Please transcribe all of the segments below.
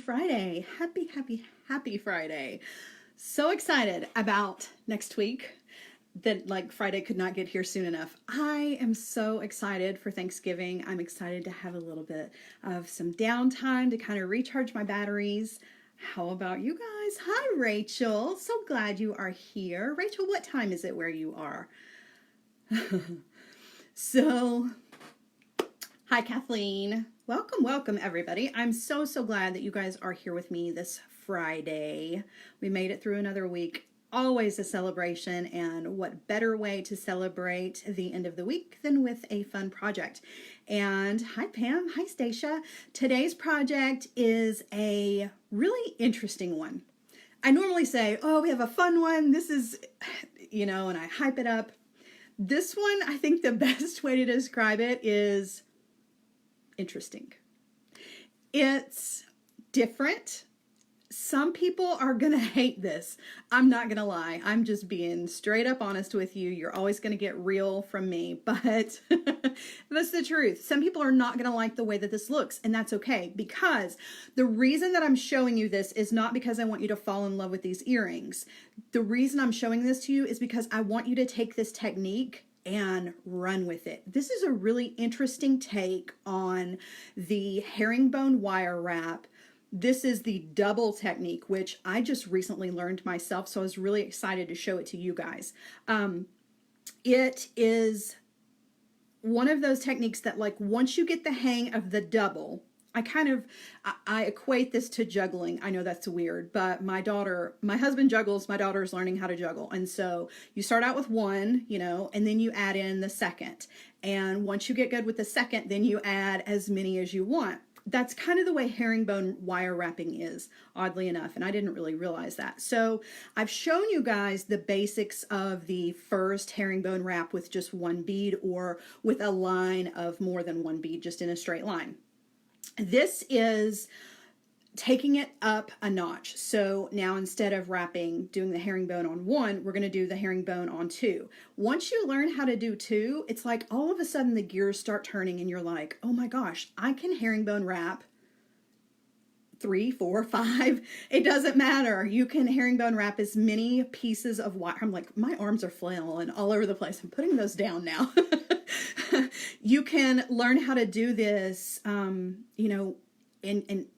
Friday. Happy Friday. So excited about next week that Friday could not get here soon enough. I am so excited for Thanksgiving. I'm excited to have a little bit of some downtime to kind of recharge my batteries. How about you guys? Hi, Rachel. So glad you are here. Rachel, what time is it where you are? Hi, Kathleen. Welcome, everybody. I'm so glad that you guys are here with me this Friday. We made it through another week. Always a celebration, and what better way to celebrate the end of the week than with a fun project. And hi, Pam. Hi, Stacia. Today's project is a really interesting one. I normally say, oh, we have a fun one. This is, and I hype it up. This one, I think the best way to describe it is interesting. It's different. Some people are going to hate this. I'm not going to lie. I'm just being straight up honest with you. You're always going to get real from me, but that's the truth. Some people are not going to like the way that this looks, and that's okay, because the reason that I'm showing you this is not because I want you to fall in love with these earrings. The reason I'm showing this to you is because I want you to take this technique and run with it. This is a really interesting take on the herringbone wire wrap. This is the double technique, which I just recently learned myself, so I was really excited to show it to you guys. It is one of those techniques that, once you get the hang of the double, I equate this to juggling. I know that's weird, but my husband juggles, my daughter's learning how to juggle. And so you start out with one, and then you add in the second. And once you get good with the second, then you add as many as you want. That's kind of the way herringbone wire wrapping is, oddly enough, and I didn't really realize that. So I've shown you guys the basics of the first herringbone wrap with just one bead, or with a line of more than one bead, just in a straight line. This is taking it up a notch. So now, instead of doing the herringbone on one, we're going to do the herringbone on two. Once you learn how to do two, it's like all of a sudden the gears start turning and you're like, oh my gosh, I can herringbone wrap 3, 4, 5. It doesn't matter. You can herringbone wrap as many pieces of wire. I'm like, my arms are flailing all over the place. I'm putting those down now. You can learn how to do this, and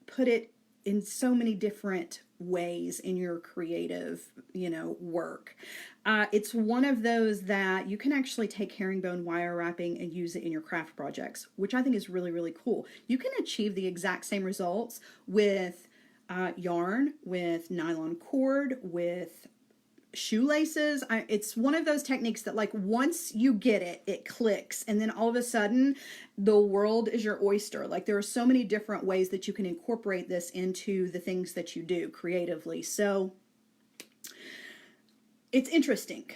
put it in so many different ways in your creative, work. It's one of those that you can actually take herringbone wire wrapping and use it in your craft projects, which I think is really, really cool. You can achieve the exact same results with yarn, with nylon cord, with shoelaces. It's one of those techniques that, once you get it, it clicks, and then all of a sudden the world is your oyster. There are so many different ways that you can incorporate this into the things that you do creatively. So it's interesting.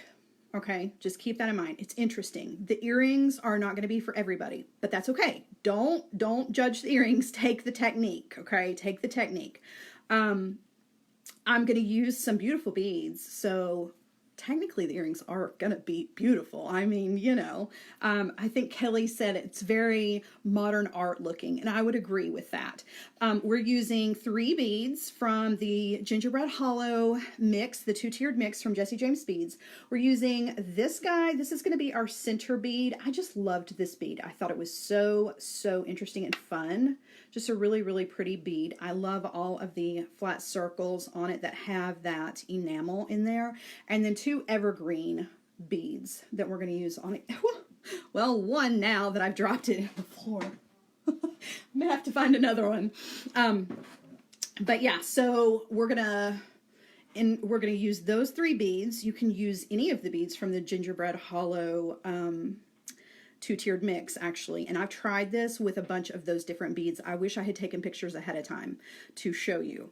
Okay, just keep that in mind. It's interesting. The earrings are not going to be for everybody, but that's okay. Don't judge the earrings. Take the technique. Okay, take the technique. I'm going to use some beautiful beads, so technically the earrings are going to be beautiful. I mean, I think Kelly said it's very modern art looking, and I would agree with that. We're using 3 beads from the Gingerbread Hollow mix, the 2-tiered mix from Jessie James Beads. We're using this guy. This is going to be our center bead. I just loved this bead. I thought it was so interesting and fun. Just a really, really pretty bead. I love all of the flat circles on it that have that enamel in there. And then 2 evergreen beads that we're going to use on it. Well, one now that I've dropped it in the floor. I'm going to have to find another one. But yeah, so we're going to use those 3 beads. You can use any of the beads from the Gingerbread Hollow 2-tiered mix, actually, and I've tried this with a bunch of those different beads. I wish I had taken pictures ahead of time to show you,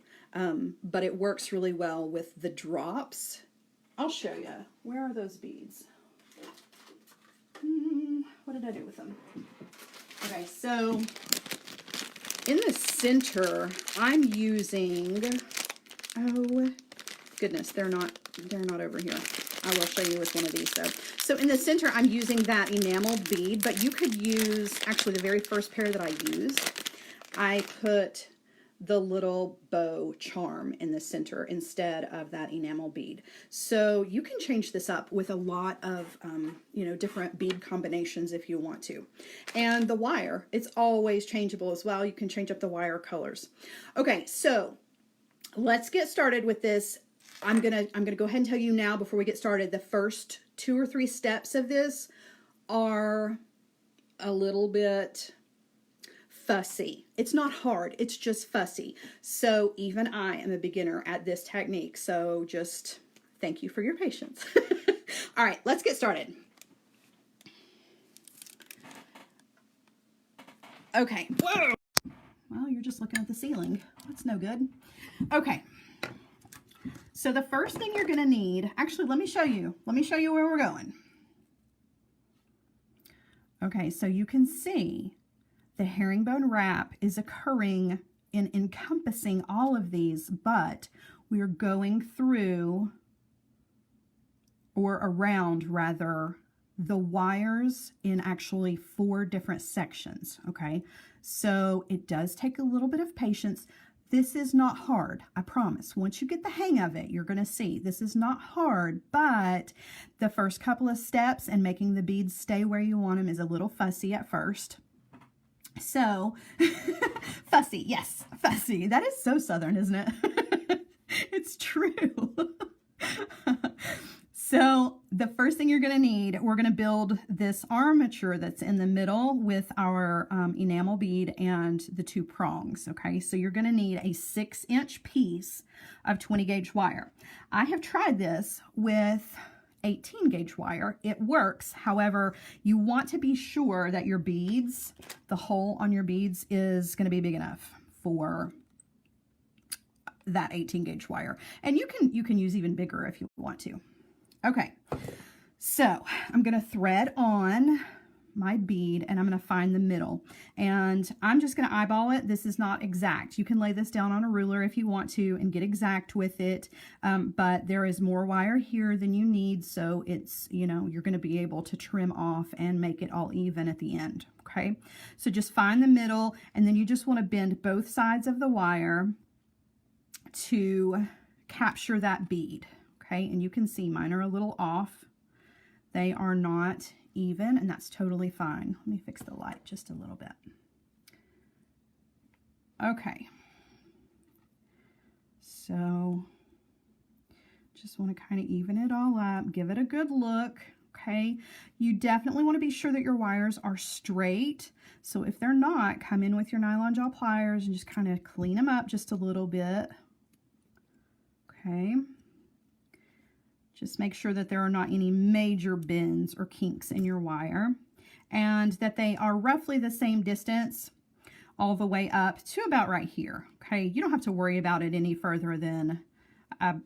but it works really well with the drops. I'll show you. Where are those beads? What did I do with them? Okay, so in the center, I'm using, oh goodness, they're not over here. I will show you with one of these though. So in the center, I'm using that enameled bead, but you could use, actually the very first pair that I used, I put the little bow charm in the center instead of that enamel bead. So you can change this up with a lot of, different bead combinations if you want to. And the wire, it's always changeable as well. You can change up the wire colors. Okay, so let's get started with this. I'm gonna go ahead and tell you now before we get started, the first 2 or 3 steps of this are a little bit fussy. It's not hard, it's just fussy. So even I am a beginner at this technique. So just thank you for your patience. All right, let's get started. Okay. Whoa. Well, you're just looking at the ceiling. That's no good. Okay. So the first thing you're going to need, actually, let me show you where we're going. Okay, so you can see the herringbone wrap is occurring in encompassing all of these, but we're going through, or around rather, the wires in actually 4 different sections, okay? So it does take a little bit of patience. This is not hard, I promise. Once you get the hang of it, you're gonna see this is not hard, but the first couple of steps and making the beads stay where you want them is a little fussy at first. So, fussy, yes, fussy. That is so Southern, isn't it? It's true. So the first thing you're going to need, we're going to build this armature that's in the middle with our enamel bead and the 2 prongs, okay? So you're going to need a 6-inch piece of 20 gauge wire. I have tried this with 18 gauge wire. It works. However, you want to be sure that your beads, the hole on your beads is going to be big enough for that 18 gauge wire. And you can use even bigger if you want to. Okay, so I'm going to thread on my bead and I'm going to find the middle, and I'm just going to eyeball it. This is not exact. You can lay this down on a ruler if you want to and get exact with it, but there is more wire here than you need, so it's, you're going to be able to trim off and make it all even at the end. Okay, so just find the middle, and then you just want to bend both sides of the wire to capture that bead. Okay, and you can see mine are a little off. They are not even, and that's totally fine. Let me fix the light just a little bit. Okay, so just want to kind of even it all up, give it a good look. Okay, you definitely want to be sure that your wires are straight. So if they're not, come in with your nylon jaw pliers and just kind of clean them up just a little bit. Okay. Just make sure that there are not any major bends or kinks in your wire, and that they are roughly the same distance all the way up to about right here. Okay, you don't have to worry about it any further than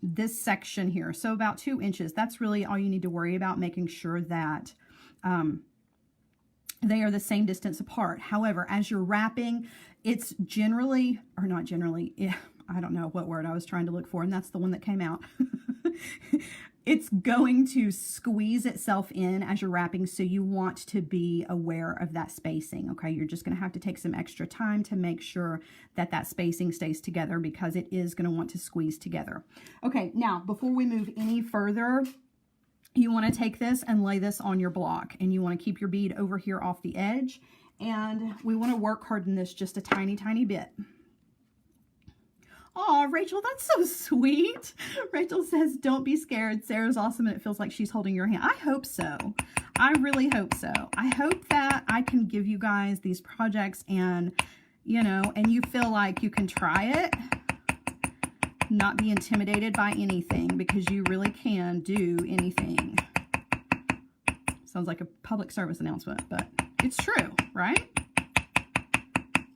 this section here. So about 2 inches, that's really all you need to worry about, making sure that they are the same distance apart. However, as you're wrapping, it's generally, or not generally, I don't know what word I was trying to look for, and that's the one that came out. It's going to squeeze itself in as you're wrapping, so you want to be aware of that spacing, okay? You're just going to have to take some extra time to make sure that that spacing stays together, because it is going to want to squeeze together. Okay, now, before we move any further, you want to take this and lay this on your block, and you want to keep your bead over here off the edge, and we want to work harden this just a tiny, tiny bit. Oh, Rachel, that's so sweet. Rachel says, don't be scared. Sarah's awesome and it feels like she's holding your hand. I hope so. I really hope so. I hope that I can give you guys these projects and, and you feel like you can try it, not be intimidated by anything, because you really can do anything. Sounds like a public service announcement, but it's true, right?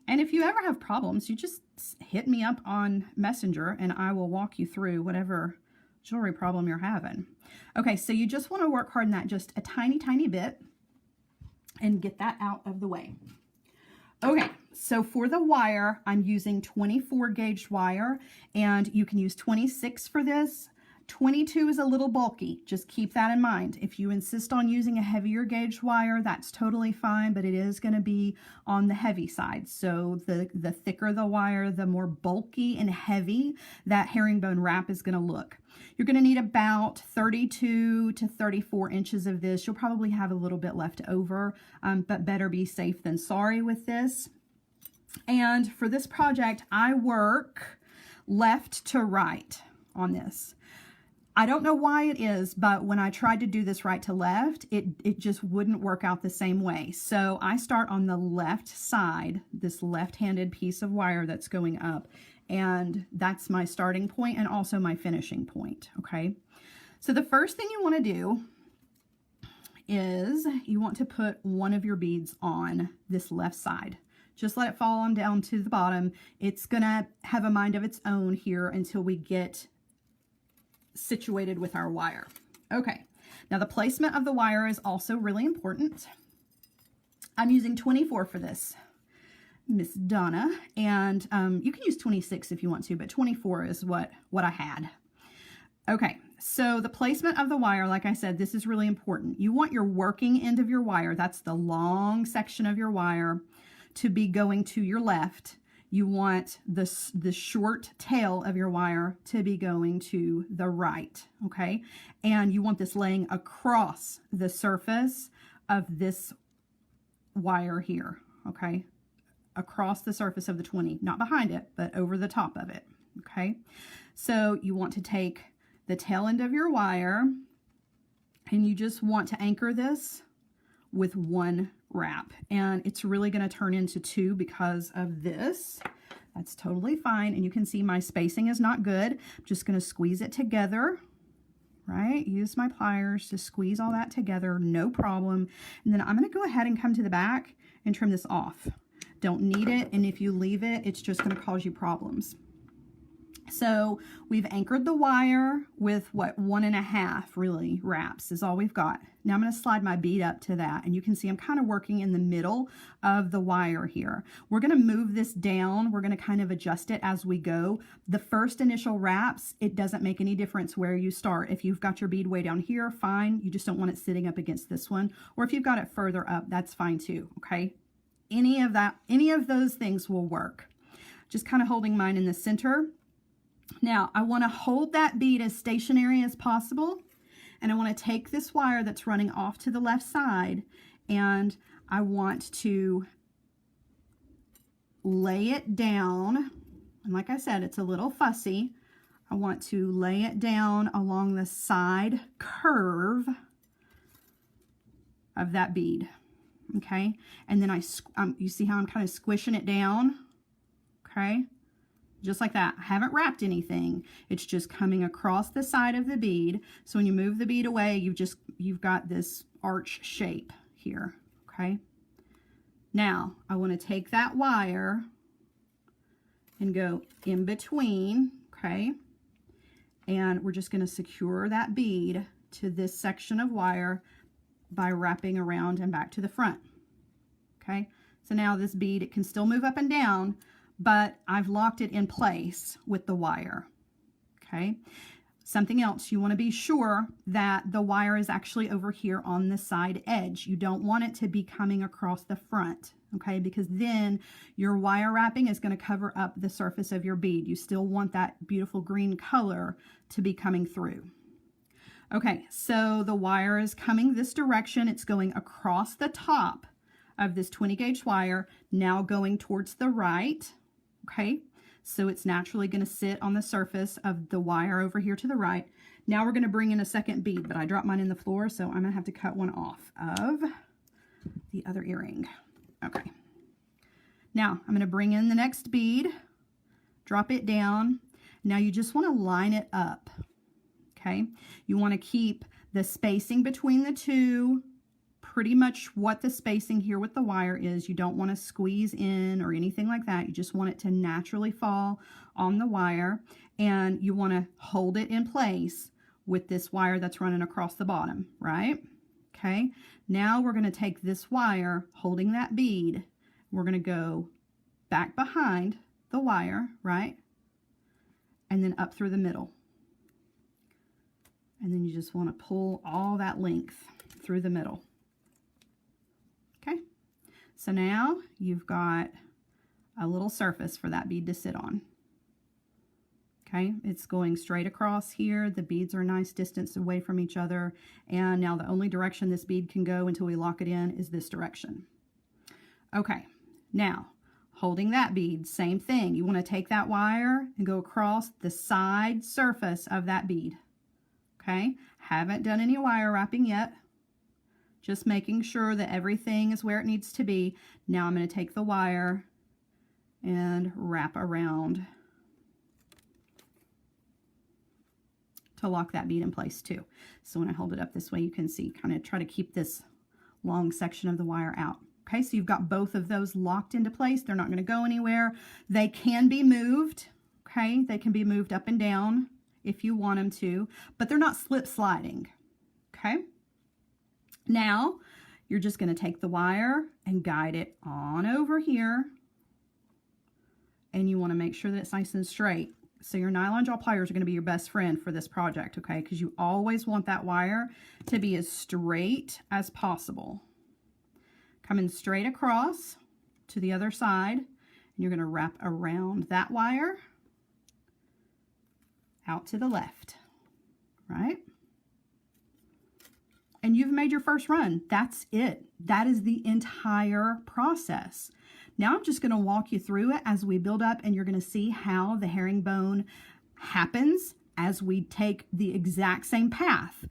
And if you ever have problems, you just hit me up on Messenger and I will walk you through whatever jewelry problem you're having. Okay, so you just want to work hard on that just a tiny, tiny bit and get that out of the way. Okay, so for the wire, I'm using 24 gauge wire, and you can use 26 for this. 22 is a little bulky. Just keep that in mind. If you insist on using a heavier gauge wire, that's totally fine, but it is going to be on the heavy side. So the thicker the wire, the more bulky and heavy that herringbone wrap is going to look. You're going to need about 32 to 34 inches of this. You'll probably have a little bit left over, but better be safe than sorry with this. And for this project, I work left to right on this. I don't know why it is, but when I tried to do this right to left, it just wouldn't work out the same way. So I start on the left side, this left-handed piece of wire that's going up, and that's my starting point and also my finishing point, okay? So the first thing you want to do is you want to put one of your beads on this left side. Just let it fall on down to the bottom. It's gonna have a mind of its own here until we get situated with our wire. Okay, now the placement of the wire is also really important. I'm using 24 for this, Miss Donna, and you can use 26 if you want to, but 24 is what I had. Okay, so the placement of the wire, like I said, this is really important. You want your working end of your wire, that's the long section of your wire, to be going to your left. You want the short tail of your wire to be going to the right, okay? And you want this laying across the surface of this wire here, okay? Across the surface of the 20, not behind it, but over the top of it, okay? So you want to take the tail end of your wire and you just want to anchor this with one wrap, and it's really going to turn into two because of this. That's totally fine, and you can see my spacing is not good. I'm just going to squeeze it together, right? Use my pliers to squeeze all that together, no problem. And then I'm going to go ahead and come to the back and trim this off. Don't need it, and if you leave it, it's just going to cause you problems. So we've anchored the wire with what, 1.5 really wraps is all we've got. Now I'm going to slide my bead up to that, and you can see I'm kind of working in the middle of the wire here. We're going to move this down. We're going to kind of adjust it as we go. The first initial wraps, it doesn't make any difference where you start. If you've got your bead way down here, fine. You just don't want it sitting up against this one. Or if you've got it further up, that's fine too, okay? Any of those things will work. Just kind of holding mine in the center. Now, I want to hold that bead as stationary as possible, and I want to take this wire that's running off to the left side, and I want to lay it down, and like I said, it's a little fussy. I want to lay it down along the side curve of that bead, okay? And then you see how I'm kind of squishing it down, okay? Just like that. I haven't wrapped anything. It's just coming across the side of the bead. So when you move the bead away, you've got this arch shape here, okay? Now, I want to take that wire and go in between, okay? And we're just going to secure that bead to this section of wire by wrapping around and back to the front, okay? So now this bead, it can still move up and down, but I've locked it in place with the wire, okay? Something else, you want to be sure that the wire is actually over here on the side edge. You don't want it to be coming across the front, okay? Because then your wire wrapping is going to cover up the surface of your bead. You still want that beautiful green color to be coming through. Okay, so the wire is coming this direction. It's going across the top of this 20 gauge wire, now going towards the right. Okay, so it's naturally going to sit on the surface of the wire over here to the right. Now we're going to bring in a second bead, but I dropped mine in the floor, so I'm going to have to cut one off of the other earring. Okay, now I'm going to bring in the next bead, drop it down. Now you just want to line it up, okay? You want to keep the spacing between the two pretty much what the spacing here with the wire is. You don't want to squeeze in or anything like that. You just want it to naturally fall on the wire, and you want to hold it in place with this wire that's running across the bottom, right? Okay, now we're going to take this wire holding that bead. We're going to go back behind the wire, right? And then up through the middle. And then you just want to pull all that length through the middle. Okay, so now you've got a little surface for that bead to sit on. Okay, it's going straight across here. The beads are a nice distance away from each other. And now the only direction this bead can go until we lock it in is this direction. Okay, now holding that bead, same thing. You want to take that wire and go across the side surface of that bead. Okay, haven't done any wire wrapping yet. Just making sure that everything is where it needs to be. Now I'm going to take the wire and wrap around to lock that bead in place too. So when I hold it up this way, you can see, kind of try to keep this long section of the wire out. Okay, so you've got both of those locked into place. They're not going to go anywhere. They can be moved. Okay, they can be moved up and down if you want them to, but they're not slip sliding. Okay, now you're just going to take the wire and guide it on over here, and you want to make sure that it's nice and straight. So your nylon jaw pliers are going to be your best friend for this project, okay? Because you always want that wire to be as straight as possible. Coming straight across to the other side, and you're going to wrap around that wire out to the left, right? And you've made your first run. That's it. That is the entire process. Now I'm just going to walk you through it as we build up, and you're going to see how the herringbone happens as we take the exact same path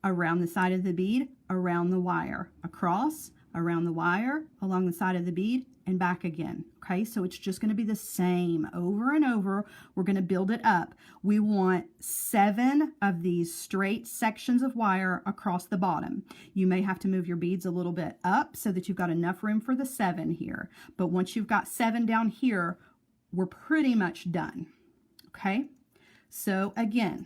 around the side of the bead, around the wire, across, around the wire, along the side of the bead, and back again. Okay, so it's just going to be the same over and over. We're going to build it up. We want 7 of these straight sections of wire across the bottom. You may have to move your beads a little bit up so that you've got enough room for the 7 here. But once you've got 7 down here, we're pretty much done. Okay, so again,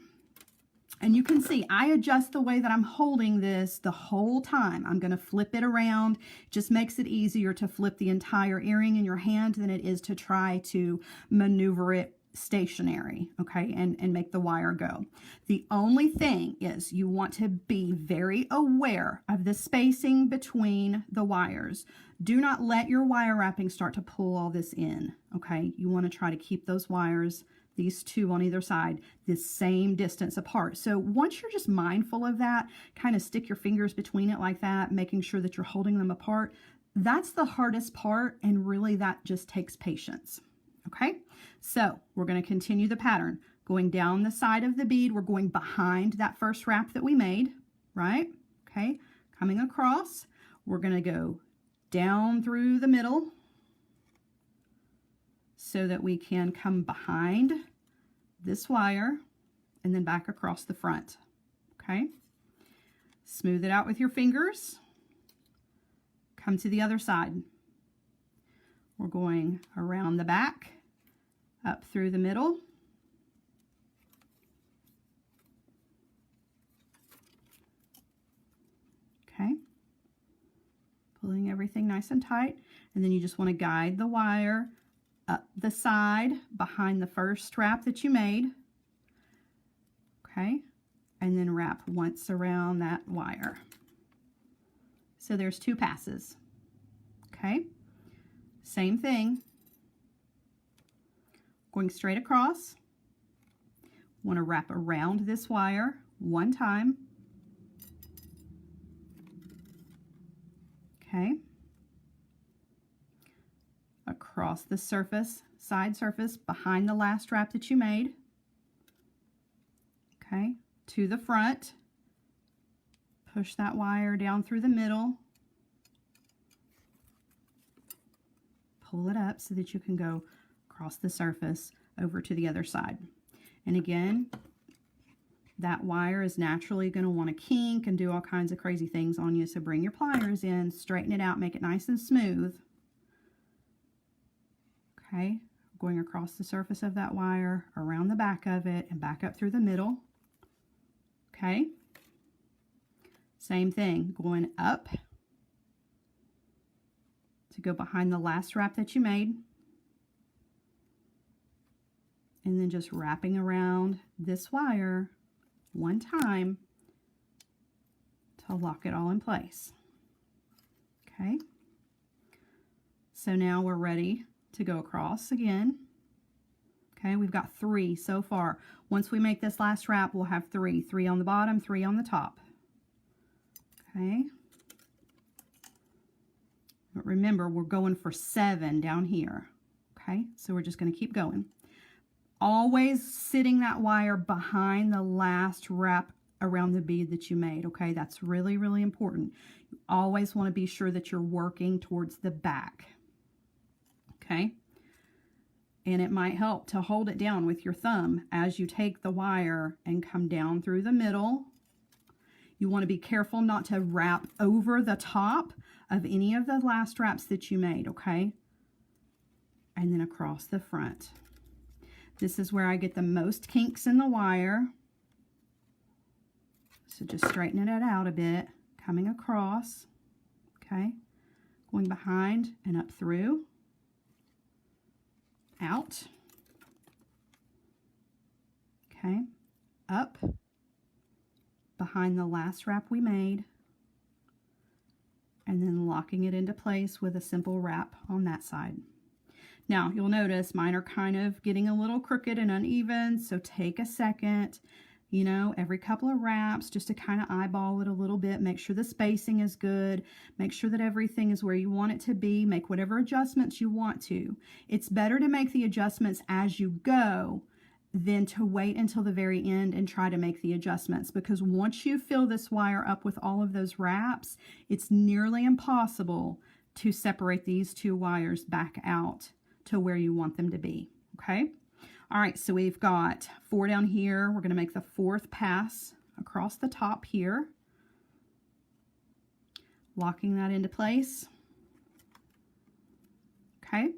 and you can see I adjust the way that I'm holding this the whole time. I'm going to flip it around. It just makes it easier to flip the entire earring in your hand than it is to try to maneuver it stationary, okay, and make the wire go. The only thing is you want to be very aware of the spacing between the wires. Do not let your wire wrapping start to pull all this in, okay? You want to try to keep those wires, these 2 on either side, the same distance apart. So once you're just mindful of that, kind of stick your fingers between it like that, making sure that you're holding them apart. That's the hardest part, and really that just takes patience. Okay, so we're going to continue the pattern. Going down the side of the bead, we're going behind that first wrap that we made, right? Okay, coming across, we're going to go down through the middle, so that we can come behind this wire and then back across the front. Okay, smooth it out with your fingers. Come to the other side. We're going around the back, up through the middle. Okay, pulling everything nice and tight, and then you just want to guide the wire up the side behind the first wrap that you made. Okay, and then wrap once around that wire. So there's 2 passes. Okay, same thing. Going straight across. Want to wrap around this wire 1 time. Okay, across the surface, side surface, behind the last wrap that you made. Okay, to the front. Push that wire down through the middle. Pull it up so that you can go across the surface over to the other side. And again, that wire is naturally going to want to kink and do all kinds of crazy things on you. So bring your pliers in, straighten it out, make it nice and smooth. Okay, going across the surface of that wire, around the back of it, and back up through the middle. Okay, same thing, going up to go behind the last wrap that you made, and then just wrapping around this wire 1 time to lock it all in place. Okay. So now we're ready to go across again. Okay, we've got 3 so far. Once we make this last wrap, we'll have 3. 3 on the bottom, 3 on the top. Okay. But remember, we're going for 7 down here. Okay, so we're just going to keep going. Always sitting that wire behind the last wrap around the bead that you made. Okay, that's really, really important. You always want to be sure that you're working towards the back. Okay, and it might help to hold it down with your thumb as you take the wire and come down through the middle. You want to be careful not to wrap over the top of any of the last wraps that you made, okay? And then across the front. This is where I get the most kinks in the wire. So just straightening it out a bit, coming across, okay? Going behind and up through, out, okay? Up, behind the last wrap we made, and then locking it into place with a simple wrap on that side. Now, you'll notice mine are kind of getting a little crooked and uneven, so take a second, you know, every couple of wraps just to kind of eyeball it a little bit. Make sure the spacing is good. Make sure that everything is where you want it to be. Make whatever adjustments you want to. It's better to make the adjustments as you go than to wait until the very end and try to make the adjustments, because once you fill this wire up with all of those wraps, it's nearly impossible to separate these 2 wires back out to where you want them to be. Okay. All right. So we've got 4 down here. We're going to make the 4th pass across the top here, locking that into place. Okay.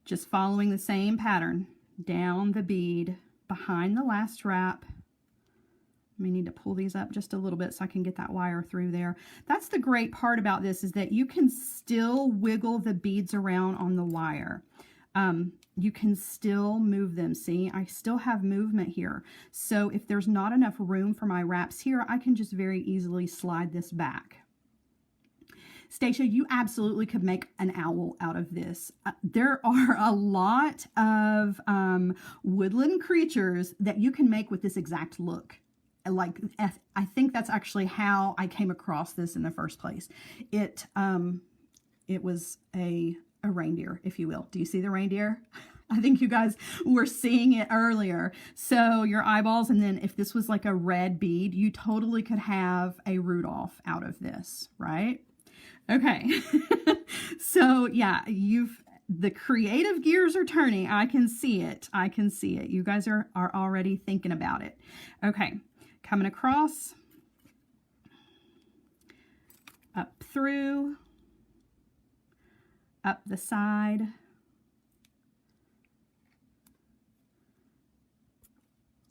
Just following the same pattern. Down the bead, behind the last wrap. I may need to pull these up just a little bit so I can get that wire through there. That's the great part about this, is that you can still wiggle the beads around on the wire. You can still move them. See, I still have movement here. So if there's not enough room for my wraps here, I can just very easily slide this back. Stacia, you absolutely could make an owl out of this. There are a lot of woodland creatures that you can make with this exact look. Like, I think that's actually how I came across this in the first place. It was a reindeer, if you will. Do you see the reindeer? I think you guys were seeing it earlier. So your eyeballs, and then if this was like a red bead, you totally could have a Rudolph out of this, right? Okay. So yeah, the creative gears are turning. I can see it. I can see it. You guys are already thinking about it. Okay. Coming across, up through, up the side,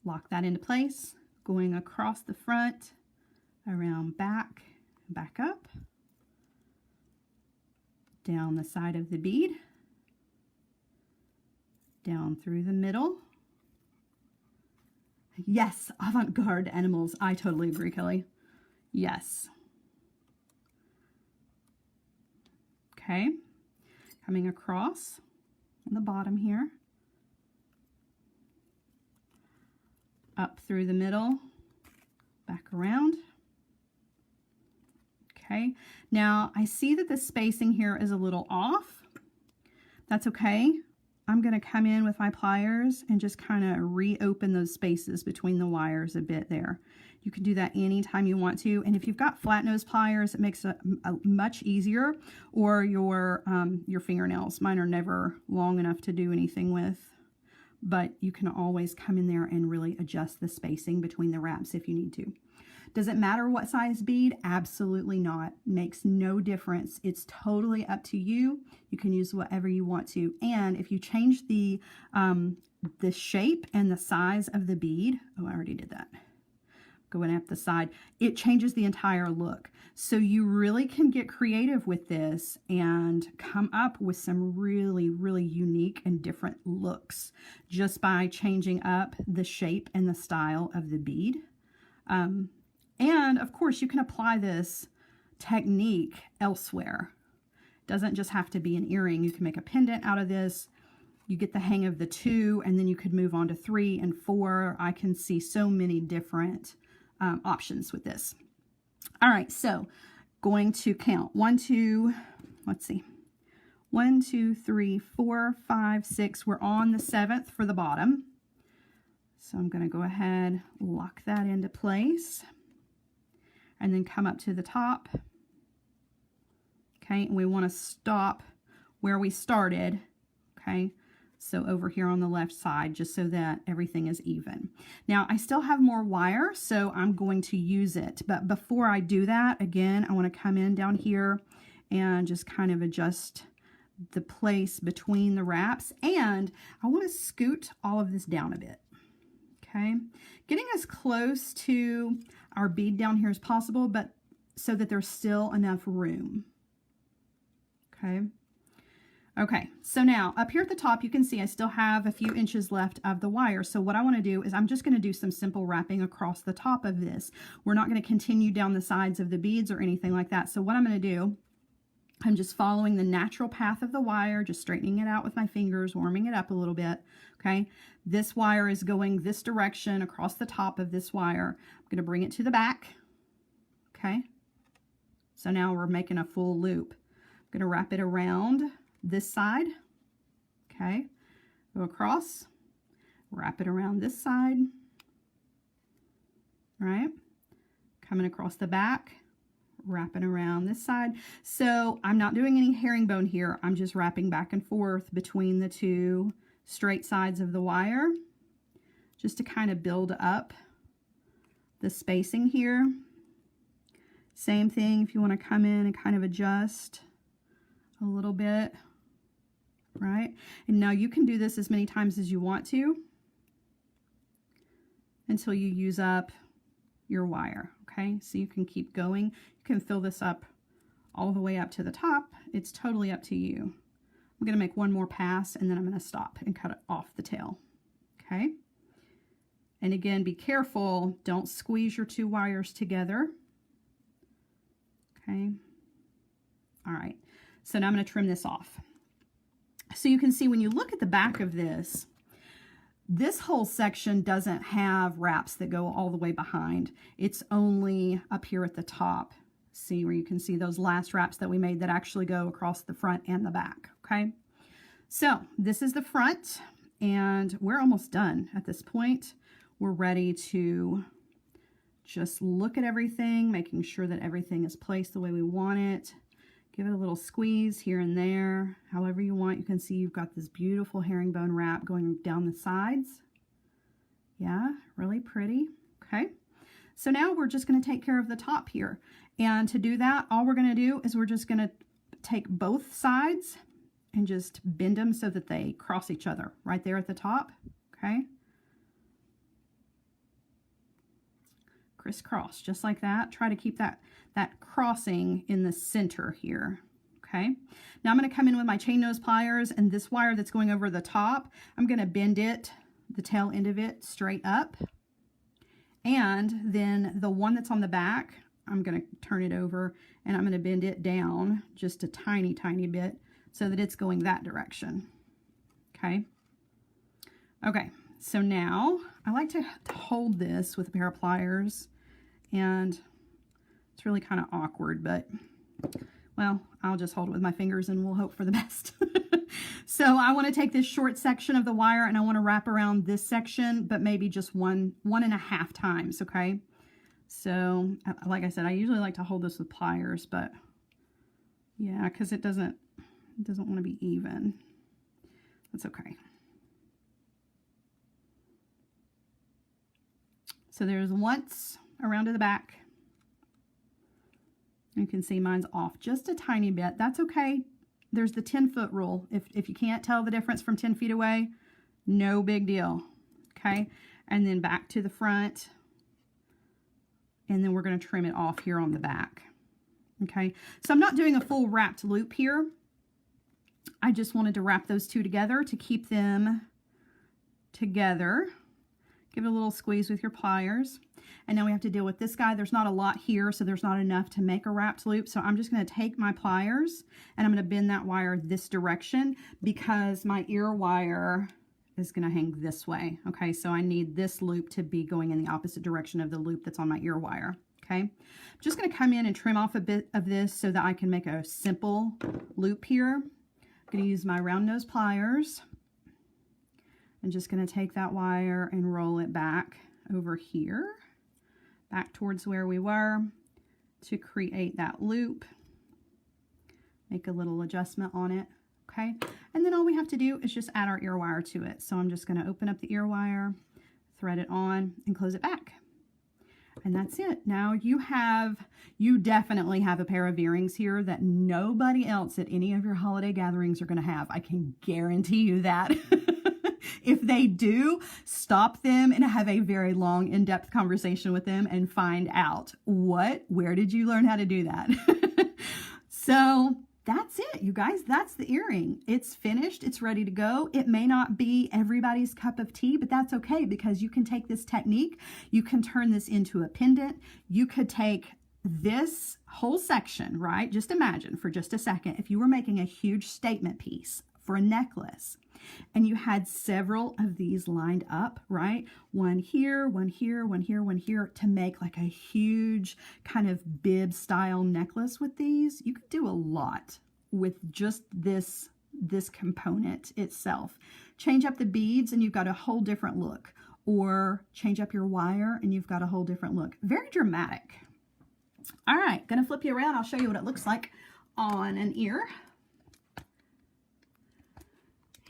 lock that into place, going across the front, around back, back up, down the side of the bead, down through the middle. Yes, avant-garde animals. I totally agree, Kelly. Yes. Okay. Coming across on the bottom here. Up through the middle. Back around. Okay. Now, I see that the spacing here is a little off. That's okay. I'm going to come in with my pliers and just kind of reopen those spaces between the wires a bit there. You can do that anytime you want to. And if you've got flat nose pliers, it makes it much easier. Or your fingernails. Mine are never long enough to do anything with. But you can always come in there and really adjust the spacing between the wraps if you need to. Does it matter what size bead? Absolutely not. Makes no difference. It's totally up to you. You can use whatever you want to. And if you change the shape and the size of the bead, oh, I already did that. Going up the side, it changes the entire look. So you really can get creative with this and come up with some really, really unique and different looks just by changing up the shape and the style of the bead. And of course, you can apply this technique elsewhere. It doesn't just have to be an earring. You can make a pendant out of this. You get the hang of the 2, and then you could move on to 3 and 4. I can see so many different options with this. All right, so going to count 1, 2, let's see. 1, 2, 3, 4, 5, 6. We're on the 7th for the bottom. So I'm going to go ahead, lock that into place, and then come up to the top. Okay, and we want to stop where we started. Okay, so over here on the left side, just so that everything is even. Now, I still have more wire, so I'm going to use it. But before I do that, again, I want to come in down here and just kind of adjust the place between the wraps. And I want to scoot all of this down a bit. Okay, getting as close to our bead down here as possible, but so that there's still enough room. Okay, so now up here at the top, you can see I still have a few inches left of the wire. So what I want to do is I'm just going to do some simple wrapping across the top of this. We're not going to continue down the sides of the beads or anything like that. So what I'm going to do, I'm just following the natural path of the wire, just straightening it out with my fingers, warming it up a little bit. Okay, this wire is going this direction across the top of this wire. I'm going to bring it to the back. Okay, so now we're making a full loop. I'm going to wrap it around this side. Okay, go across, wrap it around this side. All right, coming across the back, wrapping around this side. So I'm not doing any herringbone here. I'm just wrapping back and forth between the 2 straight sides of the wire, just to kind of build up the spacing here. Same thing if you want to come in and kind of adjust a little bit, right? And now you can do this as many times as you want to until you use up your wire. Okay, so you can keep going. You can fill this up all the way up to the top. It's totally up to you. I'm going to make one more pass, and then I'm going to stop and cut it off the tail. Okay, and again, be careful. Don't squeeze your 2 wires together. Okay, all right. So now I'm going to trim this off. So you can see when you look at the back of this, this whole section doesn't have wraps that go all the way behind. It's only up here at the top. See where you can see those last wraps that we made that actually go across the front and the back. Okay, so this is the front, and we're almost done at this point. We're ready to just look at everything, making sure that everything is placed the way we want it. Give it a little squeeze here and there, however you want. You can see you've got this beautiful herringbone wrap going down the sides. Yeah, really pretty. Okay, so now we're just going to take care of the top here. And to do that, all we're going to do is we're just going to take both sides and just bend them so that they cross each other right there at the top. Okay, crisscross, just like that. Try to keep that crossing in the center here. Okay, now I'm going to come in with my chain nose pliers, and this wire that's going over the top, I'm going to bend it, the tail end of it, straight up. And then the one that's on the back, I'm going to turn it over, and I'm going to bend it down just a tiny, tiny bit so that it's going that direction. Okay. Okay, so now I like to hold this with a pair of pliers, and it's really kind of awkward, but, well, I'll just hold it with my fingers and we'll hope for the best. So I want to take this short section of the wire and I want to wrap around this section, but maybe just one and a half times, okay? So, like I said, I usually like to hold this with pliers, but yeah, because it doesn't want to be even. That's okay. So there's once around to the back. You can see mine's off just a tiny bit. That's okay. There's the 10-foot rule. If you can't tell the difference from 10 feet away, no big deal. Okay, and then back to the front, and then we're going to trim it off here on the back. Okay, so I'm not doing a full wrapped loop here. I just wanted to wrap those two together to keep them together. Give it a little squeeze with your pliers. And now we have to deal with this guy. There's not a lot here, so there's not enough to make a wrapped loop. So I'm just going to take my pliers and I'm going to bend that wire this direction because my ear wire is going to hang this way. Okay, so I need this loop to be going in the opposite direction of the loop that's on my ear wire. Okay, I'm just going to come in and trim off a bit of this so that I can make a simple loop here. I'm going to use my round nose pliers. I'm just going to take that wire and roll it back over here, back towards where we were to create that loop. Make a little adjustment on it, okay? And then all we have to do is just add our ear wire to it. So I'm just going to open up the ear wire, thread it on, and close it back. And that's it. Now you definitely have a pair of earrings here that nobody else at any of your holiday gatherings are going to have. I can guarantee you that. If they do, stop them and have a very long, in-depth conversation with them and find out where did you learn how to do that? So that's it, you guys. That's the earring. It's finished. It's ready to go. It may not be everybody's cup of tea, but that's okay because you can take this technique. You can turn this into a pendant. You could take this whole section, right? Just imagine for just a second, if you were making a huge statement piece for a necklace and you had several of these lined up, right? One here, one here, one here, one here, to make like a huge kind of bib style necklace with these. You could do a lot with just this component itself. Change up the beads and you've got a whole different look, or change up your wire and you've got a whole different look. Very dramatic. All right, gonna flip you around. I'll show you what it looks like on an ear.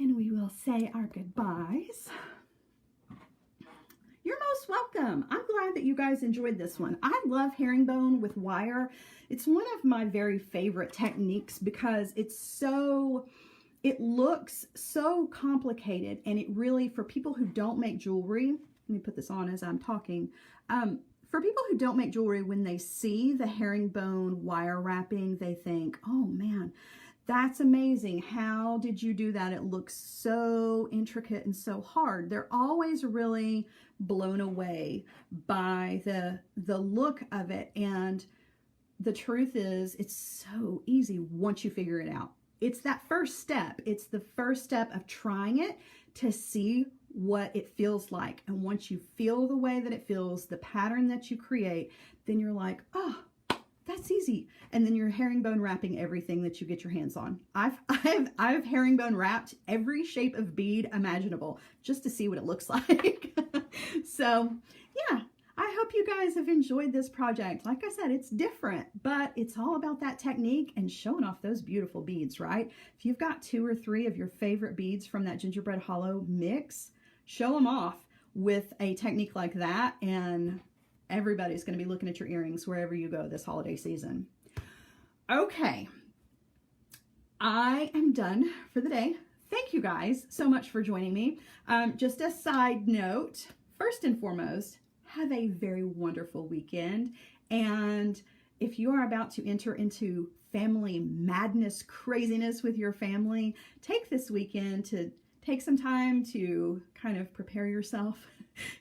And we will say our goodbyes. You're most welcome. I'm glad that you guys enjoyed this one. I love herringbone with wire. It's one of my very favorite techniques because it looks so complicated, and it really, for people who don't make jewelry, let me put this on as I'm talking. For people who don't make jewelry, when they see the herringbone wire wrapping, they think, oh man, that's amazing. How did you do that? It looks so intricate and so hard. They're always really blown away by the look of it. And the truth is, it's so easy once you figure it out. It's that first step. It's the first step of trying it to see what it feels like. And once you feel the way that it feels, the pattern that you create, then you're like, oh, that's easy. And then you're herringbone wrapping everything that you get your hands on. I've herringbone wrapped every shape of bead imaginable just to see what it looks like. So yeah, I hope you guys have enjoyed this project. Like I said, it's different, but it's all about that technique and showing off those beautiful beads, right? If you've got 2 or 3 of your favorite beads from that gingerbread hollow mix, show them off with a technique like that, and everybody's going to be looking at your earrings wherever you go this holiday season. Okay, I am done for the day. Thank you guys so much for joining me. Just a side note, first and foremost, have a very wonderful weekend. And if you are about to enter into family madness, craziness with your family, take this weekend to take some time to kind of prepare yourself.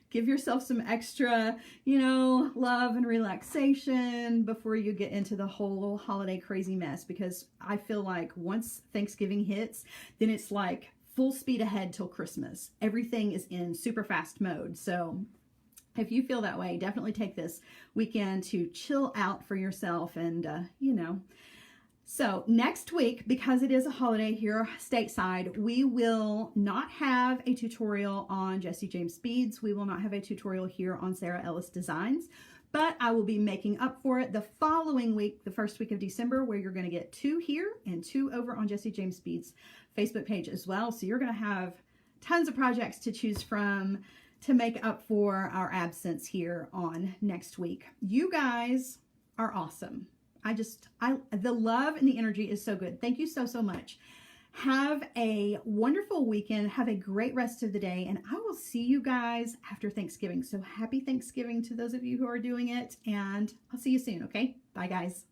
Give yourself some extra, love and relaxation before you get into the whole holiday crazy mess. Because I feel like once Thanksgiving hits, then it's like full speed ahead till Christmas. Everything is in super fast mode. So if you feel that way, definitely take this weekend to chill out for yourself and, So next week, because it is a holiday here stateside, we will not have a tutorial on Jesse James beads. We will not have a tutorial here on Sarah Ellis Designs, but I will be making up for it the following week, the first week of December, where you're going to get 2 here and 2 over on Jesse James Beads Facebook page as well. So you're going to have tons of projects to choose from to make up for our absence here on next week. You guys are awesome. The love and the energy is so good. Thank you so, so much. Have a wonderful weekend. Have a great rest of the day. And I will see you guys after Thanksgiving. So happy Thanksgiving to those of you who are doing it. And I'll see you soon. Okay. Bye guys.